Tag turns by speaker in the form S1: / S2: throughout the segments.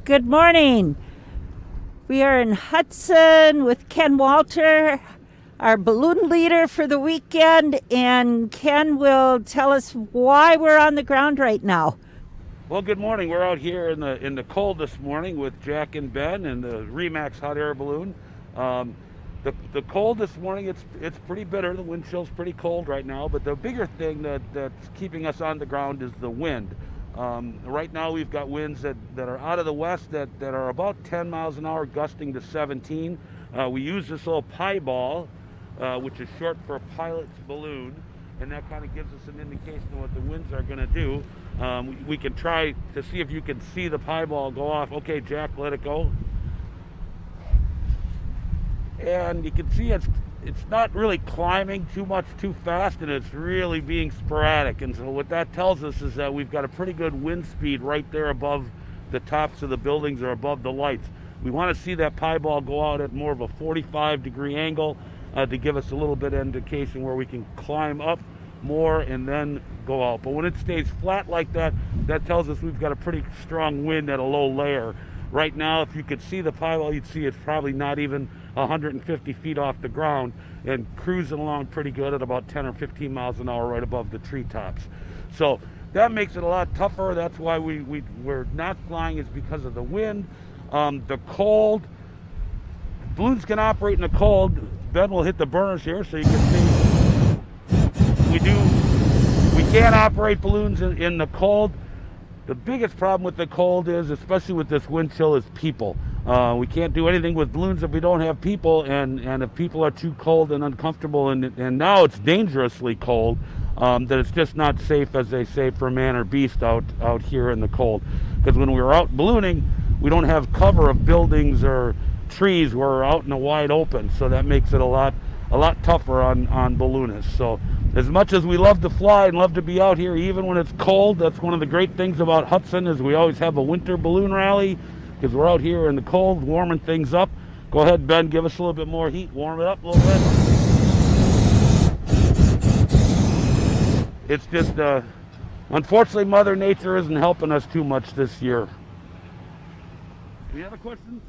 S1: Good morning. We are in Hudson with Ken Walter, our balloon leader for the weekend, and Ken will tell us why we're on the ground right now.
S2: Well, good morning. We're out here in the cold this morning with Jack and Ben and the Remax hot air balloon. The cold this morning, it's pretty bitter. The wind chill's pretty cold right now, but the bigger thing that's keeping us on the ground is the wind. Right now we've got winds that are out of the west that are about 10 miles an hour, gusting to 17. We use this little pie ball, which is short for a pilot's balloon, and that kind of gives us an indication of what the winds are going to do. We can try to see if you can see the pie ball go off. Okay, Jack, let it go. And you can see it's not really climbing too much too fast, and it's really being sporadic. And so what that tells us is that we've got a pretty good wind speed right there above the tops of the buildings or above the lights. We want to see that pie ball go out at more of a 45-degree angle to give us a little bit of indication where we can climb up more and then go out. But when it stays flat like that, that tells us we've got a pretty strong wind at a low layer. Right now, if you could see the pie ball, you'd see it's probably not even 150 feet off the ground and cruising along pretty good at about 10 or 15 miles an hour right above the treetops. So that makes it a lot tougher. That's why we're not flying, is because of the wind. The cold, balloons can operate in the cold. Ben will hit the burners here so you can see. We can operate balloons in the cold. The biggest problem with the cold is, especially with this wind chill, is people. We can't do anything with balloons if we don't have people, and if people are too cold and uncomfortable, and now it's dangerously cold, that it's just not safe, as they say, for man or beast out here in the cold. Because when we're out ballooning, we don't have cover of buildings or trees. We're out in the wide open, so that makes it a lot tougher on balloonists. So as much as we love to fly and love to be out here, even when it's cold, that's one of the great things about Hudson, is we always have a winter balloon rally, because we're out here in the cold, warming things up. Go ahead, Ben, give us a little bit more heat, warm it up a little bit. It's just, unfortunately, Mother Nature isn't helping us too much this year. Any other questions?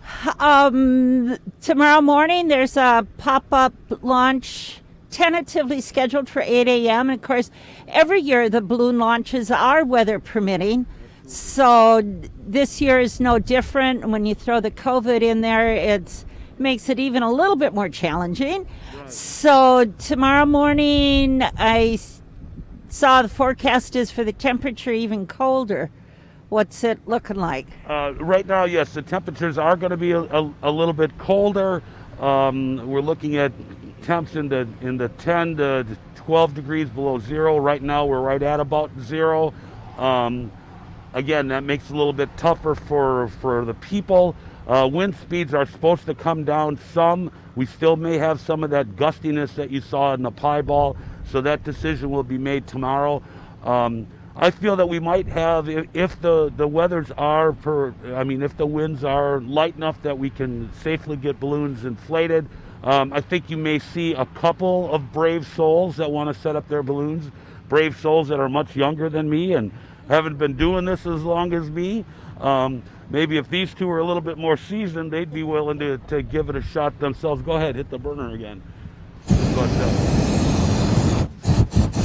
S1: Tomorrow morning, there's a pop-up launch tentatively scheduled for 8 a.m. And of course, every year the balloon launches are weather permitting. So this year is no different. When you throw the COVID in there, it makes it even a little bit more challenging. Right. So tomorrow morning, I saw the forecast is for the temperature even colder. What's it looking like?
S2: Right now, yes, the temperatures are going to be a little bit colder. We're looking at temps in the 10 to 12 degrees below zero. Right now, we're right at about zero. Again, that makes it a little bit tougher for the people. Wind speeds are supposed to come down some. We still may have some of that gustiness that you saw in the pie ball, so that decision will be made tomorrow. I feel that we might have, if the weathers are, if the winds are light enough that we can safely get balloons inflated, I think you may see a couple of brave souls that want to set up their balloons, brave souls that are much younger than me and haven't been doing this as long as me. Maybe if these two were a little bit more seasoned, they'd be willing to give it a shot themselves. Go ahead, hit the burner again.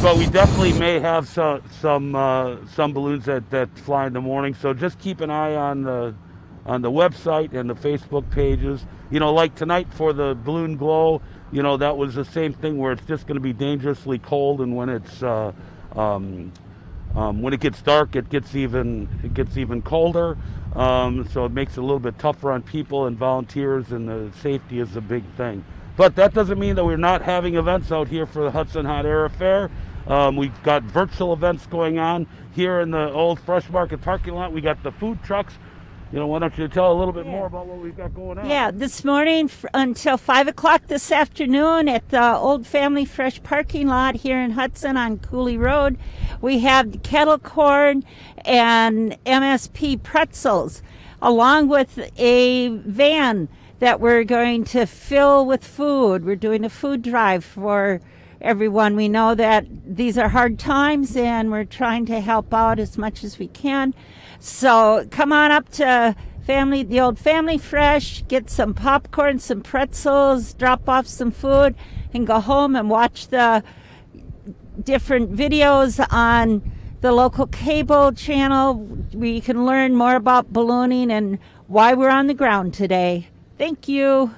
S2: But we definitely may have some balloons that fly in the morning. So just keep an eye on the website and the Facebook pages. You know, like tonight for the balloon glow, you know, that was the same thing where it's just going to be dangerously cold, and when it's when it gets dark, it gets even colder. So it makes it a little bit tougher on people and volunteers, and the safety is a big thing. But that doesn't mean that we're not having events out here for the Hudson Hot Air Affair. We've got virtual events going on here in the old Fresh Market parking lot. We got the food trucks. You know, why don't you tell a little bit more about what we've got going on?
S1: Yeah, this morning until 5 o'clock this afternoon at the Old Family Fresh parking lot here in Hudson on Cooley Road, we have kettle corn and MSP pretzels, along with a van that we're going to fill with food. We're doing a food drive for everyone. We know that these are hard times, and we're trying to help out as much as we can. So come on up to the old family fresh, get some popcorn, some pretzels, drop off some food, and go home and watch the different videos on the local cable channel where you can learn more about ballooning and why we're on the ground today. Thank you.